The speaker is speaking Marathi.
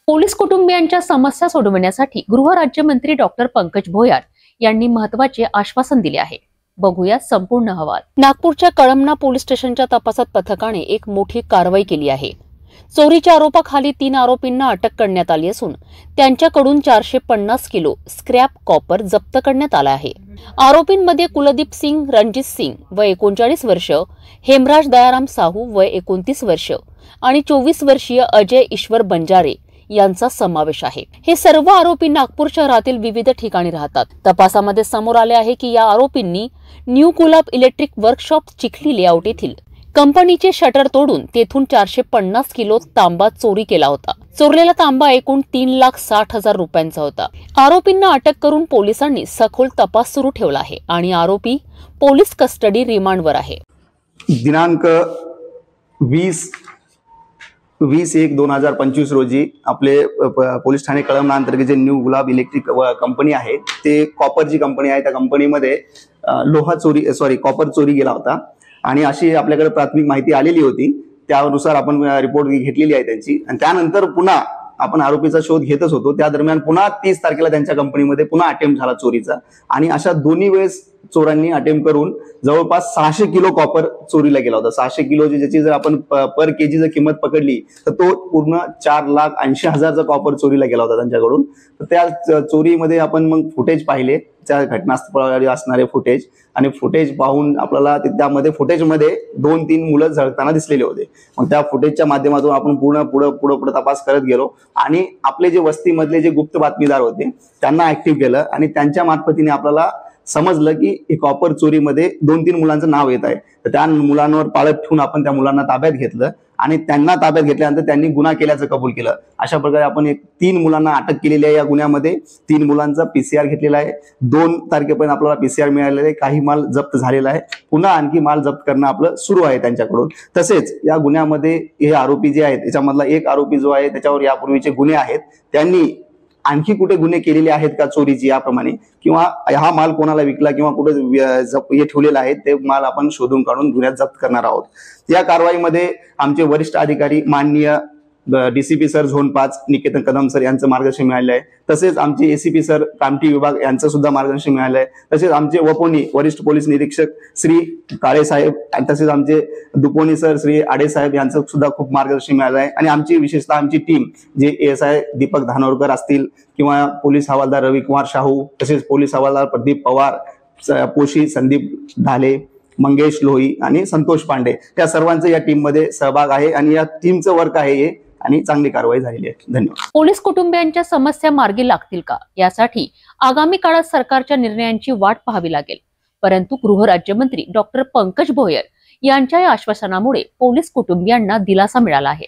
पोलीस कुटुंबियांच्या समस्या सोडवण्यासाठी गृहराज्यमंत्री डॉक्टर पंकज भोयर यांनी महत्त्वाचे आश्वासन दिले आहे। बघूया संपूर्ण अहवाल। नागपूरच्या कळमना पोलीस स्टेशनच्या तपासात पथकाने एक मोठी कारवाई केली आहे। चोरीच्या आरोपाखाली 3 आरोपींना अटक करण्यात आली असून त्यांच्याकडून 450 किलो स्क्रॅप कॉपर जप्त करण्यात आला आहे। आरोपींमध्ये कुलदीप सिंग रणजित सिंग वय 39 वर्ष, हेमराज दयाराम साहू वय 29 वर्ष आणि 24 वर्षीय अजय ईश्वर बंजारे यांचा समावेश आहे। हे सर्व आरोपी नागपूर शहरातील विविध ठिकाणी राहतात। तपासामध्ये समोर आले आहे की या आरोपींनी new Kulab electric workshop Chikhali layout येथील कंपनीचे शटर तोडून तेथून 450 किलो तांबा चोरी केला होता। चोरलेला तांबा एकूण 3,60,000 रुपयांचा होता। आरोपींना अटक करून पोलिसांनी सखोल तपास सुरू ठेवला आहे आणि आरोपी पोलीस कस्टडी रिमांडवर आहे। दिनांक 20/1/2025 रोजी आपले पोलीस ठाणे कळमना अंतर्गत जे न्यू गुलाब इलेक्ट्रिक कंपनी आहे, ते कॉपरची कंपनी आहे। त्या कंपनीमध्ये कॉपर चोरी गेला होता आणि अशी आपल्याकडे प्राथमिक माहिती आलेली होती। त्यानुसार आपण रिपोर्ट घेतलेली आहे त्यांची आणि त्यानंतर पुन्हा आपण आरोपीचा शोध घेतच होतो। त्या दरम्यान पुन्हा 30 तारखेला त्यांच्या कंपनीमध्ये पुन्हा अटेम्प्ट झाला चोरीचा आणि अशा दोन्ही वेळेस चोरांनी अटेम्प्ट करून जवळपास 600 किलो कॉपर चोरीला गेला होता। 600 किलोची ज्याची जर आपण पर केजी जर किंमत पकडली तर तो पूर्ण 4,80,000चा कॉपर चोरीला गेला होता त्यांच्याकडून। तर त्या चोरीमध्ये आपण मग फुटेज पाहिले, त्या घटनास्थळावर असणारे फुटेज आणि फुटेज पाहून आपल्याला त्यामध्ये फुटेजमध्ये 2-3 मुलं झळकताना दिसलेले होते। मग त्या फुटेजच्या माध्यमातून आपण पुढे तपास करत गेलो आणि आपले जे वस्तीमधले जे गुप्त बातमीदार होते त्यांना ऍक्टिव्ह केलं आणि त्यांच्या मार्फतीने आपल्याला समजलं की कॉपर चोरीमध्ये 2-3 मुलांचं नाव येत आहे। तर त्या मुलांवर पाळत ठेवून आपण त्या मुलांना ताब्यात घेतलं आणि त्यांना ताब्यात घेतल्यानंतर त्यांनी गुन्हा केल्याचं कबूल केलं। अशा प्रकारे आपण 3 मुलांना अटक केलेली आहे। या गुन्ह्यामध्ये 3 मुलांचा PCR घेतलेला आहे। 2 तारखेपर्यंत आपल्याला PCR मिळालेला आहे। काही माल जप्त झालेला आहे। पुन्हा आणखी माल जप्त करणं आपलं सुरू आहे त्यांच्याकडून। तसेच या गुन्ह्यामध्ये हे आरोपी जे आहेत त्याच्यामधला एक आरोपी जो आहे त्याच्यावर यापूर्वीचे गुन्हे आहेत, त्यांनी आणखी कुठे गुन्हे केलेले आहेत का चोरीची याप्रमाणे, किंवा हा माल कोणाला विकला किंवा कुठे हे ठेवलेला आहे ते माल आपण शोधून काढून गुन्ह्यात जप्त करणार आहोत। या कारवाईमध्ये आमचे वरिष्ठ अधिकारी माननीय DCP sir zone 5 Niketan Kadam sir यांचं मार्गदर्शन मिळालं आहे। तसेच आमचे ACP सर कामठी विभाग यांचं सुद्धा मार्गदर्शन मिळालं आहे। तसेच आमचे वपोनी वरिष्ठ पोलीस निरीक्षक श्री काळे साहेब, तसेच आमचे दुपोनी सर श्री आडे साहेब यांचं सुद्धा खूप मार्गदर्शन मिळालं आहे। आणि आमची विशेषतः आमची टीम जे ASI दीपक धानोरकर असतील किंवा पोलीस हवालदार रविकुमार शाहू, तसेच पोलीस हवालदार प्रदीप पवार, पोशी संदीप ढाले, मंगेश लोही आणि संतोष पांडे, त्या सर्वांचं या टीम मध्ये सहभाग आहे आणि या टीमचं वर्क आहे हे आणि चांगली कारवाई झालेली आहे। धन्यवाद। पोलीस कुटुंबियांच्या समस्या मार्गी लागतील का यासाठी आगामी काळात सरकारच्या निर्णयांची वाट पाहावी लागेल। परंतु गृहराज्यमंत्री डॉक्टर पंकज भोयर यांच्या या आश्वासनामुळे पोलीस कुटुंबियांना दिलासा मिळाला आहे।